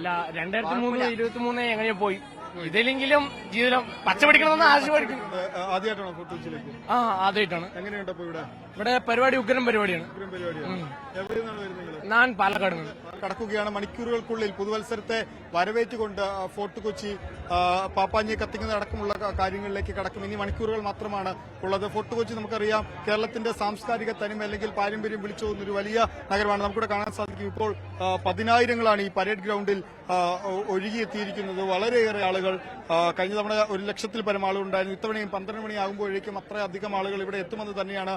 അല്ല 2023 എങ്ങനെയോ പോയി. ഇതിലെങ്കിലും ജീവിതം പച്ചപിടിക്കണമെന്ന് ആശയമായിരിക്കും. ആദ്യമായിട്ടാണോ ഫോർട്ട് കൊച്ചിയിലേക്ക്? ആദ്യമായിട്ടാണ്. എങ്ങനെയുണ്ട് അപ്പൊ ഇവിടെ പരിപാടി ഉഗ്രം പരിപാടിയാണ്. എവിടെ നിന്നാണ് വരുന്നത്? ഞാൻ പാലക്കാട് കടക്കുകയാണ്. മണിക്കൂറുകൾക്കുള്ളിൽ പുതുവത്സരത്തെ വരവേറ്റുകൊണ്ട് ഫോർട്ട് കൊച്ചി പാപ്പാഞ്ഞിയെ കത്തിക്കുന്നതടക്കമുള്ള കാര്യങ്ങളിലേക്ക് കടക്കും. ഇനി മണിക്കൂറുകൾ മാത്രമാണ് ഉള്ളത്. ഫോർട്ട് കൊച്ചി നമുക്കറിയാം കേരളത്തിന്റെ സാംസ്കാരിക തനിമ അല്ലെങ്കിൽ പാരമ്പര്യം വിളിച്ചോന്നൊരു വലിയ നഗരമാണ്. നമുക്കിവിടെ കാണാൻ സാധിക്കും. ഇപ്പോൾ പതിനായിരങ്ങളാണ് ഈ പരേഡ് ഗ്രൗണ്ടിൽ ഒഴുകിയെത്തിയിരിക്കുന്നത്. വളരെയേറെ ആളുകൾ കഴിഞ്ഞ തവണ 1,00,000-ൽ പരം ആളുകൾ ഉണ്ടായിരുന്നു. ഇത്തവണയും 12 മണിയാകുമ്പോഴേക്കും അത്രയധികം ആളുകൾ ഇവിടെ എത്തുമെന്ന് തന്നെയാണ്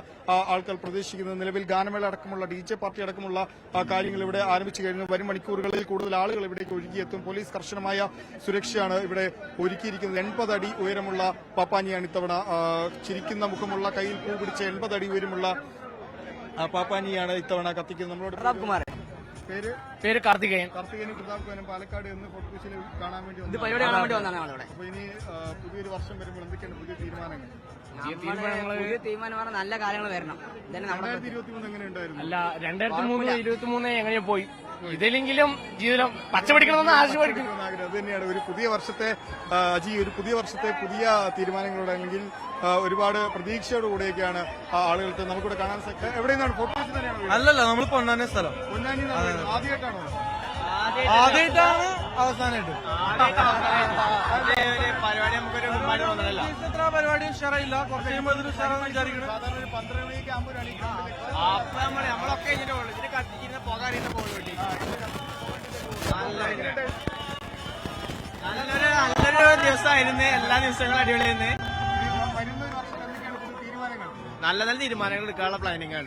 ആൾക്കാർ പ്രതീക്ഷിക്കുന്നത്. നിലവിൽ ഗാനമേള അടക്കമുള്ള DJ പാർട്ടി അടക്കമുള്ള കാര്യങ്ങൾ ഇവിടെ ആരംഭിച്ചു കഴിഞ്ഞു. വരും മണിക്കൂറുകളിൽ കൂടുതൽ ആളുകൾ ഇവിടേക്ക് ഒഴുകിയെത്തും. പോലീസ് കർശനമായ സുരക്ഷയാണ് ഇവിടെ ഒരുക്കിയിരിക്കുന്നത്. 80 അടി ഉയരമുള്ള പാപ്പാഞ്ഞിയാണ് ഇത്തവണ. ചിരിക്കുന്ന മുഖമുള്ള കയ്യിൽ പൂ പിടിച്ച 80 അടി ഉയരമുള്ള പാപ്പാഞ്ഞിയാണ് ഇത്തവണ കത്തിക്കുന്നത്. നമ്മളോട് പേര് കാർത്തികേയൻ. പ്രതാപ് പാലക്കാട് എന്ന് ഫോർട്ട് കൊച്ചിയിൽ കാണാൻ വേണ്ടി വന്നതാണ്. അപ്പൊ ഇനി പുതിയൊരു വർഷം വരുമ്പോൾ എന്തൊക്കെയാണ് പുതിയ തീരുമാനങ്ങൾ? പുതിയ തീരുമാനമാണ്, നല്ല കാര്യങ്ങൾ വരണം. 2023 എങ്ങനെയുണ്ടായിരുന്നു? അല്ല 2023 എങ്ങനെയോ പോയി. ഇതിലെങ്കിലും ജീവിതം പച്ചപിടിക്കണമെന്ന് ആശയമായിരിക്കും. അത് തന്നെയാണ് ഒരു പുതിയ വർഷത്തെ ഒരു പുതിയ വർഷത്തെ പുതിയ തീരുമാനങ്ങളോട് അല്ലെങ്കിൽ ഒരുപാട് പ്രതീക്ഷയോടുകൂടിയൊക്കെയാണ് ആളുകൾക്ക് നമുക്കിവിടെ കാണാൻ സാധിക്കും. എവിടെ നിന്നാണ്? ഫോർട്ട് കൊച്ചി തന്നെയാണ്? അല്ലല്ല, നമ്മൾ പൊന്നാനി സ്ഥലം. പൊന്നാനി ആദ്യമായിട്ടാണോ? ആദ്യമായിട്ടാണ്, അവസാനമായിട്ട് പരിപാടി നമുക്കൊരു ഇത്ര പരിപാടി ഉഷാറായില്ല. കുറച്ച് കഴിയുമ്പോൾ ഇതൊരു ഉഷാറാന്ന് വിചാരിക്കണം. സാധാരണ ഒരു 12 മണിയൊക്കെ ആകുമ്പോഴാണ് ഈ നമ്മളൊക്കെ ഇതിന് കത്തിക്കുന്ന പോകാറിയുന്ന പോകുന്നുണ്ട്. നല്ലൊരു ദിവസമായിരുന്നു. എല്ലാ ദിവസങ്ങളും അടിപൊളിയായിരുന്നു. വരുന്ന ഒരു വർഷം എന്തൊക്കെയാണ് പുതിയ തീരുമാനങ്ങൾ? നല്ല തീരുമാനങ്ങൾ എടുക്കാനുള്ള പ്ലാനിംഗ് ആണ്.